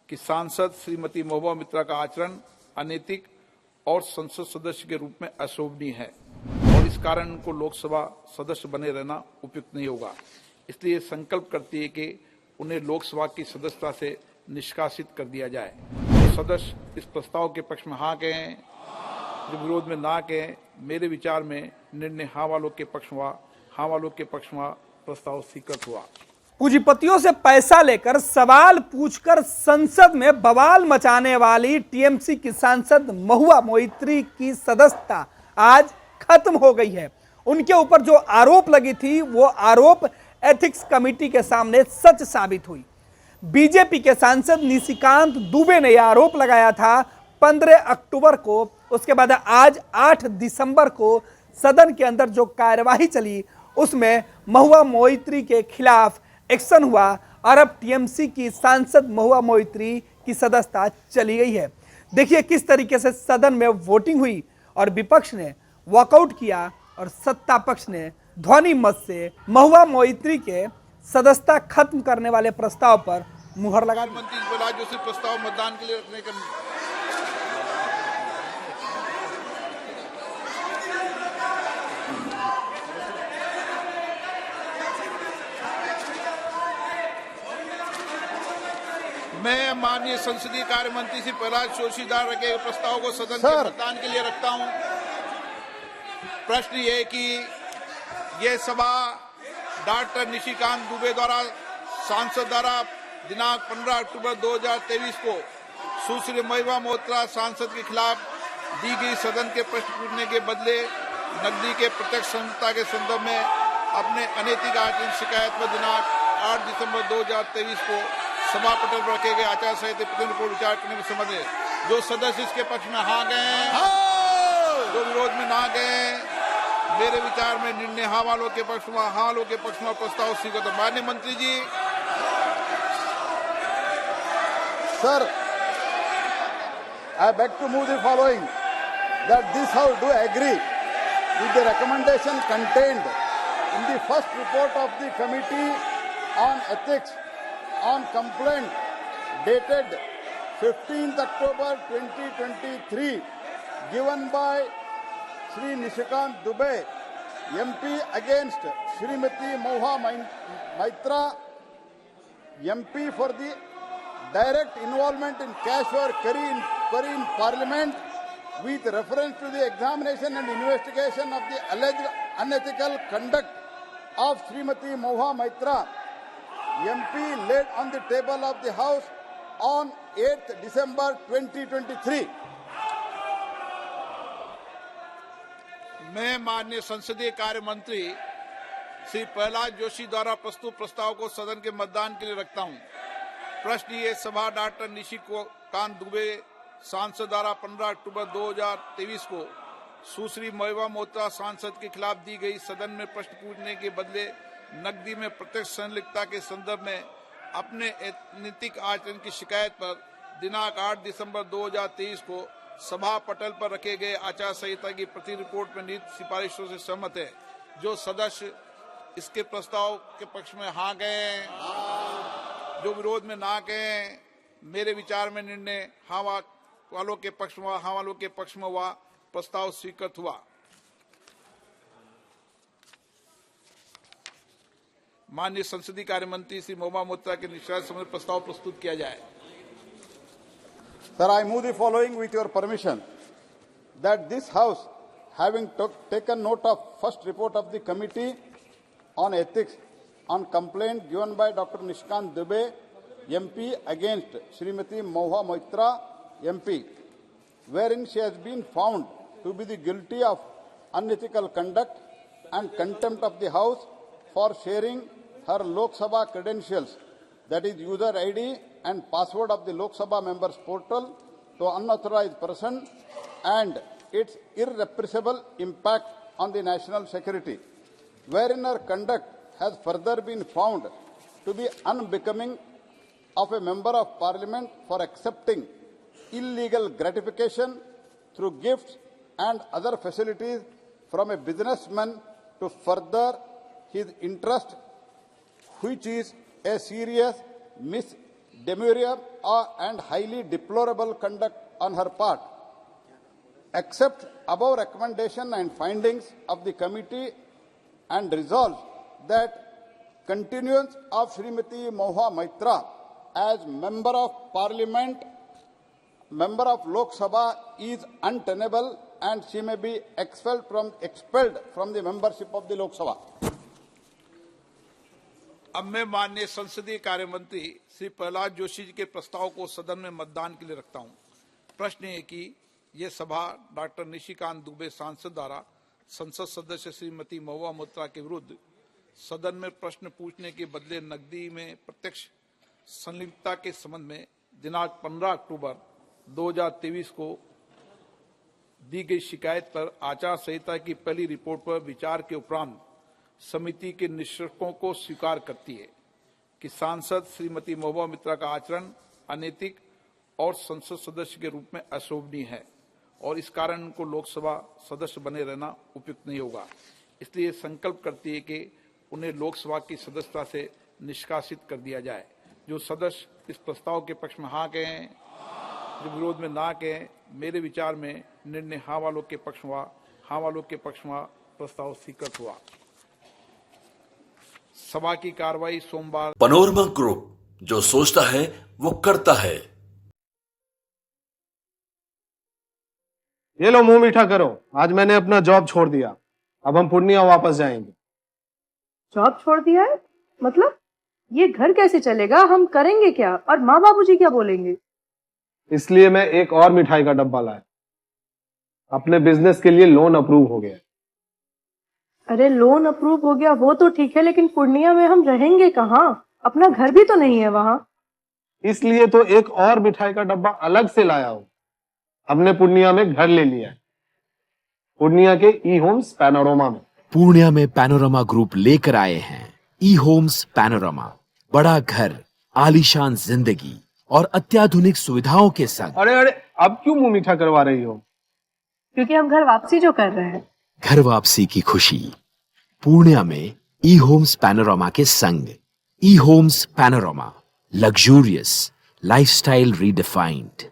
कि सांसद श्रीमती महुआ मोइत्रा का आचरण अनैतिक और संसद सदस्य के रूप में अशोभनीय है और इस कारण उनको लोकसभा सदस्य बने रहना उपयुक्त नहीं होगा। इसलिए संकल्प करती है कि उन्हें लोकसभा की सदस्यता से निष्कासित कर दिया जाए। जो सदस्य इस प्रस्ताव के पक्ष में हाँ कहें, जो विरोध में ना कहें, मेरे विचार में निर्णय हाँ वालों के पक्ष में हुआ। हाँ वालों के पक्ष में प्रस्ताव स्वीकृत हुआ। पूंजीपतियों से पैसा लेकर सवाल पूछकर संसद में बवाल मचाने वाली टीएमसी की सांसद महुआ मोइत्री की सदस्यता आज खत्म हो गई है। उनके ऊपर जो आरोप लगी थी वो आरोप एथिक्स कमेटी के सामने सच साबित हुई। बीजेपी के सांसद निशिकांत दुबे ने यह आरोप लगाया था 15 अक्टूबर को। उसके बाद आज 8 दिसंबर को सदन के अंदर जो कार्यवाही चली उसमें महुआ मोइत्री के खिलाफ एक्शन हुआ और अब टीएमसी की सांसद महुआ मोइत्री की सदस्यता चली गई है। देखिए किस तरीके से सदन में वोटिंग हुई और विपक्ष ने वॉकआउट किया और सत्ता पक्ष ने ध्वनि मत से महुआ मोइत्री के सदस्यता खत्म करने वाले प्रस्ताव पर मुहर लगा दी। मंत्री प्रहलाद जोशी प्रस्ताव मतदान के लिए रखने का मैं माननीय संसदीय कार्य मंत्री श्री प्रहलाद जोशी द्वारा रखे गए प्रस्ताव को सदन के मतदान के लिए रखता हूं। प्रश्न ये कि ये सभा डॉक्टर निशिकांत दुबे द्वारा सांसद द्वारा दिनांक 15 अक्टूबर 2023 को सुश्री महुआ मोइत्रा सांसद के खिलाफ दी गई सदन के प्रश्न पूछने के बदले नकदी के प्रत्यक्ष संहिता के संदर्भ में अपने अनैतिक आचरण शिकायत पर दिनांक 8 दिसंबर 2023 को सभा पटल पर रखे गए आचार संहिता प्रतिनिधि को विचार करने के संबंध में जो सदस्य इसके पक्ष में हाँ गए, जो विरोध में ना गए, मेरे विचार में निर्णय हाँ वालों के पक्ष में, हाँ वालों के पक्ष में प्रस्ताव स्वीकृत। माननीय मंत्री जी। Sir, I beg to move the following, that this House do agree with the recommendation contained in the first report of the Committee on Ethics on complaint dated 15th October 2023 given by Shri Nishikant Dubey, MP against Shrimati Mauha Moitra, MP for the direct involvement in cash or query in Parliament with reference to the examination and investigation of the alleged unethical conduct of Shrimati Mauha Moitra, MP, laid on the table of the House on 8th December 2023. मैं माननीय संसदीय कार्य मंत्री श्री प्रहलाद जोशी द्वारा प्रस्तुत प्रस्ताव को सदन के मतदान के लिए रखता हूं। प्रश्न ये सभा डॉक्टर निशिकांत दुबे सांसद द्वारा 15 अक्टूबर 2023 को सुश्री महुआ मोइत्रा सांसद के खिलाफ दी गई सदन में प्रश्न पूछने के बदले नकदी में प्रत्यक्ष संलिप्तता के संदर्भ में अपने अनैतिक आचरण की शिकायत पर दिनांक 8 दिसंबर 2023 को सभा पटल पर रखे गए आचार संहिता की प्रति रिपोर्ट में निहित सिफारिशों से सहमत है। जो सदस्य इसके प्रस्ताव के पक्ष में हाँ गए, जो विरोध में ना गए, मेरे विचार में निर्णय हाँ वालों के पक्ष में, हाँ वालों के पक्ष में हुआ। प्रस्ताव स्वीकृत हुआ। माननीय संसदीय कार्य मंत्री श्री महुआ मोइत्रा के निष्कासन संबंधी प्रस्ताव प्रस्तुत किया जाए। Sir, I move the following with your permission, that this House, having taken note of first report of the Committee on Ethics on complaint given by Dr. Nishikant Dubey, MP, against Srimati Mauha Moitra, MP, wherein she has been found to be the guilty of unethical conduct and contempt of the House for sharing her Lok Sabha credentials, that is user ID and password of the Lok Sabha members portal, to unauthorized person, and its irrepressible impact on the national security, wherein her conduct has further been found to be unbecoming of a member of Parliament for accepting illegal gratification through gifts and other facilities from a businessman to further his interest, which is a serious misdemeanor and highly deplorable conduct on her part. Accept above recommendation and findings of the committee and resolve that continuance of Srimati Mahua Moitra as Member of Parliament, Member of Lok Sabha is untenable and she may be expelled from the membership of the Lok Sabha. अब मैं माननीय संसदीय कार्य मंत्री श्री प्रहलाद जोशी जी के प्रस्ताव को सदन में मतदान के लिए रखता हूं। प्रश्न है कि यह सभा डॉक्टर निशिकांत दुबे सांसद द्वारा संसद सदस्य श्रीमती महुआ मोइत्रा के विरुद्ध सदन में प्रश्न पूछने के बदले नकदी में प्रत्यक्ष संलिप्तता के संबंध में दिनांक 15 अक्टूबर 2023 को दी गई शिकायत पर आचार संहिता की पहली रिपोर्ट पर विचार के उपरांत समिति के निष्कर्षों को स्वीकार करती है कि सांसद श्रीमती महुआ मोइत्रा का आचरण अनैतिक और संसद सदस्य के रूप में अशोभनीय है और इस कारण उनको लोकसभा सदस्य बने रहना उपयुक्त नहीं होगा। इसलिए संकल्प करती है कि उन्हें लोकसभा की सदस्यता से निष्कासित कर दिया जाए। जो सदस्य इस प्रस्ताव के पक्ष में हाँ कहें, जो विरोध में ना कहें, मेरे विचार में निर्णय हाँ वालों के पक्ष हुआ। हाँ वालों के पक्ष में प्रस्ताव स्वीकृत हुआ। सभा की कार्रवाई सोमवार। पैनोरमा ग्रुप, जो सोचता है वो करता है। ये लो मुंह मीठा करो, आज मैंने अपना जॉब छोड़ दिया, अब हम पूर्णिया वापस जाएंगे। जॉब छोड़ दिया है? मतलब ये घर कैसे चलेगा? हम करेंगे क्या? और माँ बाबूजी क्या बोलेंगे? इसलिए मैं एक और मिठाई का डब्बा लाया। अपने बिजनेस के लिए लोन अप्रूव हो गया। अरे लोन अप्रूव हो गया वो तो ठीक है, लेकिन पूर्णिया में हम रहेंगे कहाँ? अपना घर भी तो नहीं है वहाँ। इसलिए तो एक और मिठाई का डब्बा अलग से लाया हूँ। हमने पूर्णिया में घर ले लिया है, पूर्णिया के ई होम्स पैनोरमा में। पूर्णिया में पैनोरमा ग्रुप लेकर आए हैं ई होम्स पैनोरमा। बड़ा घर, आलीशान जिंदगी और अत्याधुनिक सुविधाओं के संग। अरे अब क्यों मुंह मीठा करवा रही हो? क्योंकि हम घर वापसी जो कर रहे हैं। घर वापसी की खुशी पूर्णिया में ई होम्स पैनोरमा के संग। E homes panorama, luxurious lifestyle redefined.